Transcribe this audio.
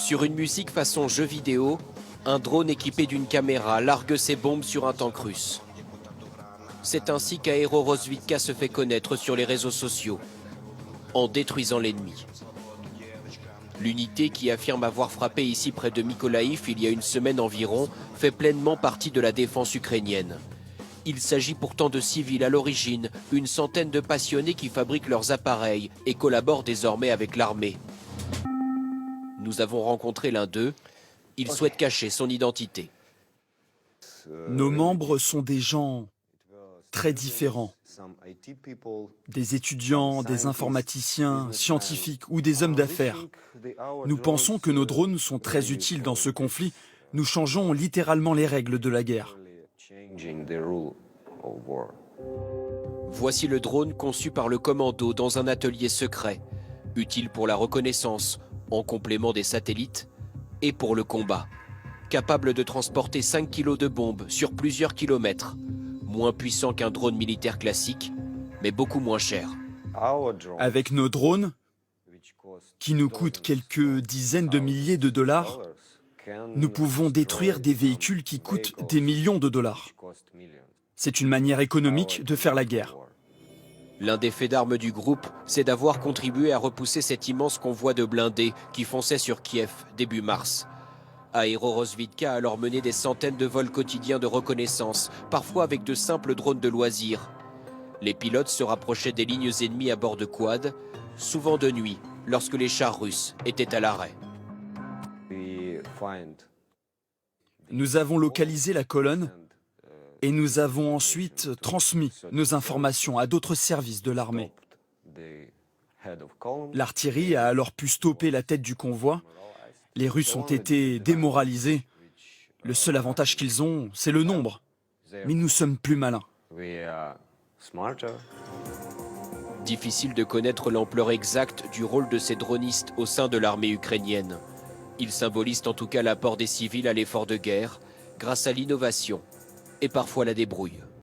Sur une musique façon jeu vidéo, un drone équipé d'une caméra largue ses bombes sur un tank russe. C'est ainsi qu'Aero Rozvidka se fait connaître sur les réseaux sociaux, en détruisant l'ennemi. L'unité qui affirme avoir frappé ici près de Mykolaïv il y a une semaine environ fait pleinement partie de la défense ukrainienne. Il s'agit pourtant de civils à l'origine, une centaine de passionnés qui fabriquent leurs appareils et collaborent désormais avec l'armée. Nous avons rencontré l'un d'eux. Il souhaite cacher son identité. Nos membres sont des gens très différents. Des étudiants, des informaticiens, scientifiques ou des hommes d'affaires. Nous pensons que nos drones sont très utiles dans ce conflit. Nous changeons littéralement les règles de la guerre. Voici le drone conçu par le commando dans un atelier secret, utile pour la reconnaissance, en complément des satellites, et pour le combat. Capable de transporter 5 kg de bombes sur plusieurs kilomètres. Moins puissant qu'un drone militaire classique, mais beaucoup moins cher. Avec nos drones, qui nous coûtent quelques dizaines de milliers de dollars, nous pouvons détruire des véhicules qui coûtent des millions de dollars. C'est une manière économique de faire la guerre. L'un des faits d'armes du groupe, c'est d'avoir contribué à repousser cet immense convoi de blindés qui fonçait sur Kiev début mars. Aero Rozvidka a alors mené des centaines de vols quotidiens de reconnaissance, parfois avec de simples drones de loisirs. Les pilotes se rapprochaient des lignes ennemies à bord de quads, souvent de nuit, lorsque les chars russes étaient à l'arrêt. Nous avons localisé la colonne et nous avons ensuite transmis nos informations à d'autres services de l'armée. L'artillerie a alors pu stopper la tête du convoi. Les Russes ont été démoralisés. Le seul avantage qu'ils ont, c'est le nombre. Mais nous sommes plus malins. Difficile de connaître l'ampleur exacte du rôle de ces dronistes au sein de l'armée ukrainienne. Ils symbolisent en tout cas l'apport des civils à l'effort de guerre, grâce à l'innovation et parfois la débrouille.